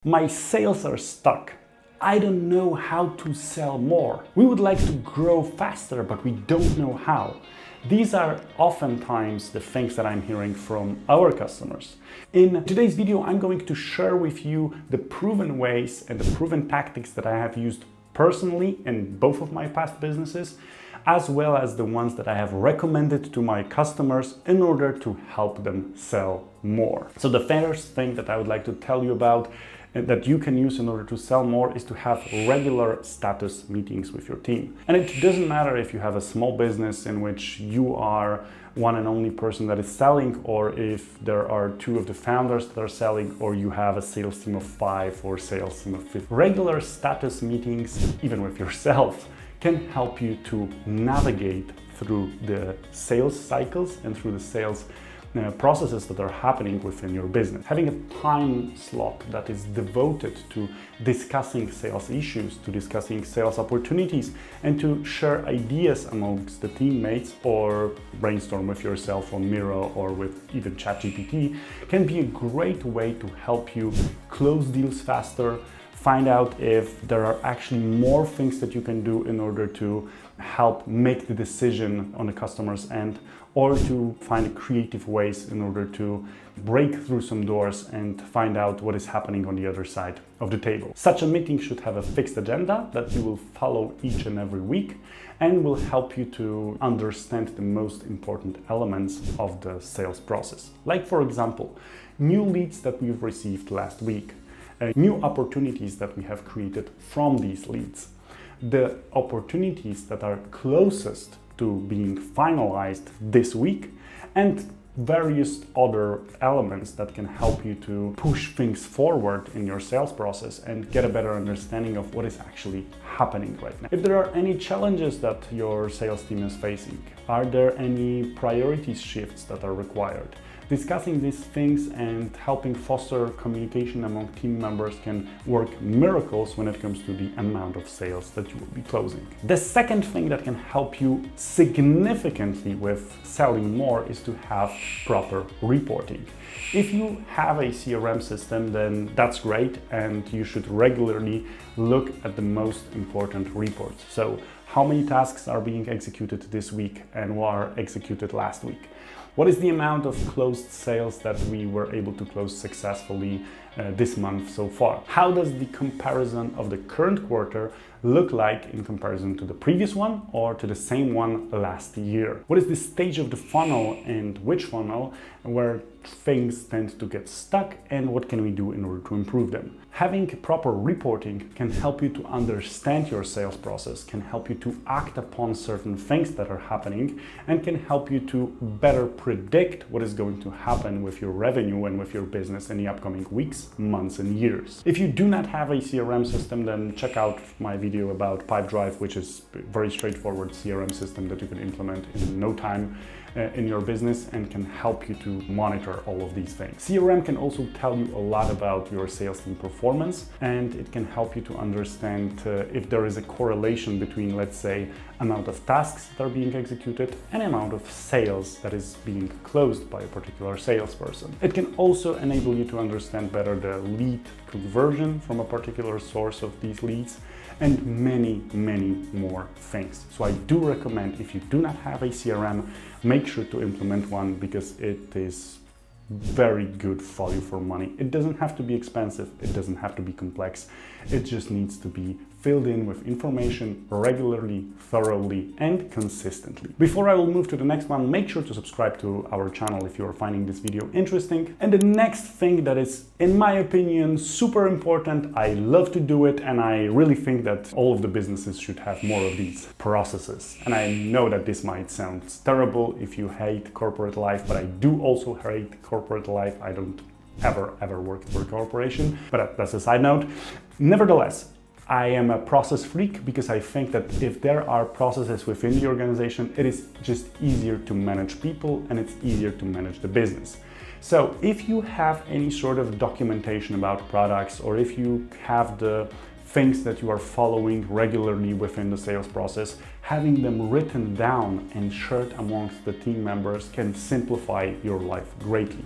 My sales are stuck. I don't know how to sell more. We would like to grow faster, but we don't know how. These are oftentimes the things that I'm hearing from our customers. In today's video, I'm going to share with you the proven ways and the proven tactics that I have used personally in both of my past businesses, as well as the ones that I have recommended to my customers in order to help them sell more. So the first thing that I would like to tell you about that you can use in order to sell more is to have regular status meetings with your team. And it doesn't matter if you have a small business in which you are one and only person that is selling, or if there are two of the founders that are selling, or you have a sales team of 5 or sales team of 50. Regular status meetings, even with yourself, can help you to navigate through the sales cycles and through the sales processes that are happening within your business. Having a time slot that is devoted to discussing sales issues, to discussing sales opportunities, and to share ideas amongst the teammates or brainstorm with yourself on Miro or with even ChatGPT can be a great way to help you close deals faster, find out if there are actually more things that you can do in order to help make the decision on the customer's end, or to find creative ways in order to break through some doors and find out what is happening on the other side of the table. Such a meeting should have a fixed agenda that you will follow each and every week and will help you to understand the most important elements of the sales process. Like, for example, new leads that we've received last week, new opportunities that we have created from these leads, the opportunities that are closest to being finalized this week, and various other elements that can help you to push things forward in your sales process and get a better understanding of what is actually happening right now. If there are any challenges that your sales team is facing, are there any priority shifts that are required? Discussing these things and helping foster communication among team members can work miracles when it comes to the amount of sales that you will be closing. The second thing that can help you significantly with selling more is to have proper reporting. If you have a CRM system, then that's great, and you should regularly look at the most important reports. So, how many tasks are being executed this week and were executed last week? What is the amount of closed sales that we were able to close successfully this month so far? How does the comparison of the current quarter look like in comparison to the previous one or to the same one last year? What is the stage of the funnel and which funnel where things tend to get stuck, and what can we do in order to improve them? Having proper reporting can help you to understand your sales process, can help you to act upon certain things that are happening, and can help you to better predict what is going to happen with your revenue and with your business in the upcoming weeks, months, and years. If you do not have a CRM system, then check out my video about Pipedrive, which is a very straightforward CRM system that you can implement in no time in your business and can help you to monitor all of these things. CRM can also tell you a lot about your sales team performance, and it can help you to understand if there is a correlation between, let's say, amount of tasks that are being executed and amount of sales that is being closed by a particular salesperson. It can also enable you to understand better the lead conversion from a particular source of these leads, and many, many more things. So I do recommend, if you do not have a CRM, make sure to implement one, because it is very good value for money. It doesn't have to be expensive, it doesn't have to be complex, it just needs to be filled in with information regularly, thoroughly, and consistently. Before I will move to the next one, make sure to subscribe to our channel if you are finding this video interesting. And the next thing that is, in my opinion, super important, I love to do it, and I really think that all of the businesses should have more of these processes. And I know that this might sound terrible if you hate corporate life, but I do also hate corporate life. I don't ever worked for a corporation, but that's a side note. Nevertheless, I am a process freak, because I think that if there are processes within the organization, it is just easier to manage people and it's easier to manage the business. So if you have any sort of documentation about products, or if you have the things that you are following regularly within the sales process, having them written down and shared amongst the team members can simplify your life greatly.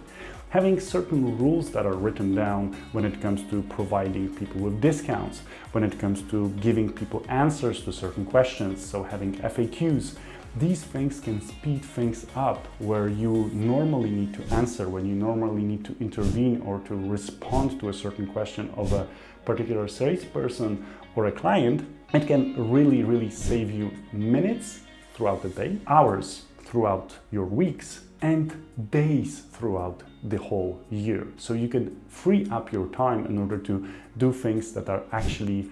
having certain rules that are written down when it comes to providing people with discounts, when it comes to giving people answers to certain questions, so having FAQs. These things can speed things up where you normally need to answer, when you normally need to intervene or to respond to a certain question of a particular salesperson or a client. It can really save you minutes throughout the day, hours throughout your weeks, and days throughout the whole year. So you can free up your time in order to do things that are actually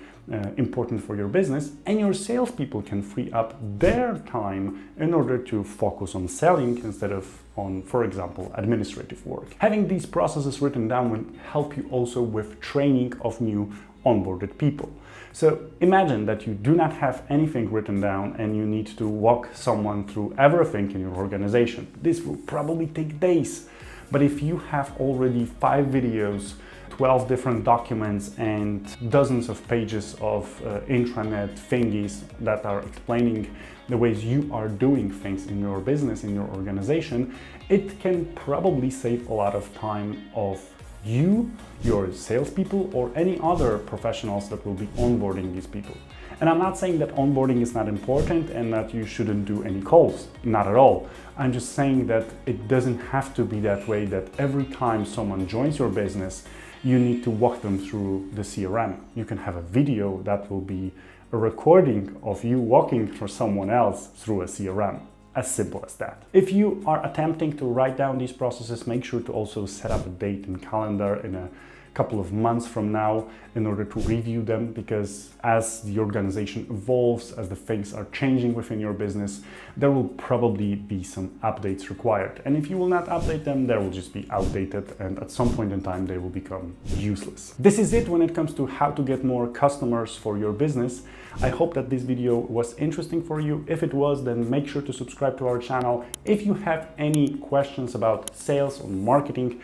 important for your business, and your salespeople can free up their time in order to focus on selling instead of on, for example, administrative work. Having these processes written down will help you also with training of new onboarded people. So imagine that you do not have anything written down and you need to walk someone through everything in your organization. This will probably take days. But if you have already 5 videos, 12 different documents and dozens of pages of intranet thingies that are explaining the ways you are doing things in your business, in your organization, it can probably save a lot of time of you, your salespeople, or any other professionals that will be onboarding these people. And I'm not saying that onboarding is not important and that you shouldn't do any calls, not at all. I'm just saying that it doesn't have to be that way, that every time someone joins your business, you need to walk them through the CRM. You can have a video that will be a recording of you walking for someone else through a CRM. As simple as that. If you are attempting to write down these processes, make sure to also set up a date and calendar in a couple of months from now in order to review them, because as the organization evolves, as the things are changing within your business, there will probably be some updates required. And if you will not update them, they will just be outdated, and at some point in time they will become useless. This is it when it comes to how to get more customers for your business. I hope that this video was interesting for you. If it was, then make sure to subscribe to our channel. If you have any questions about sales or marketing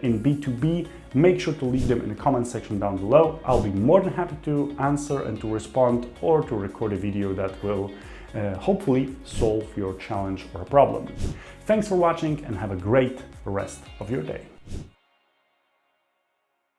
in B2B, make sure to leave them in the comment section down below. I'll be more than happy to answer and to respond, or to record a video that will hopefully solve your challenge or problem. Thanks for watching and have a great rest of your day.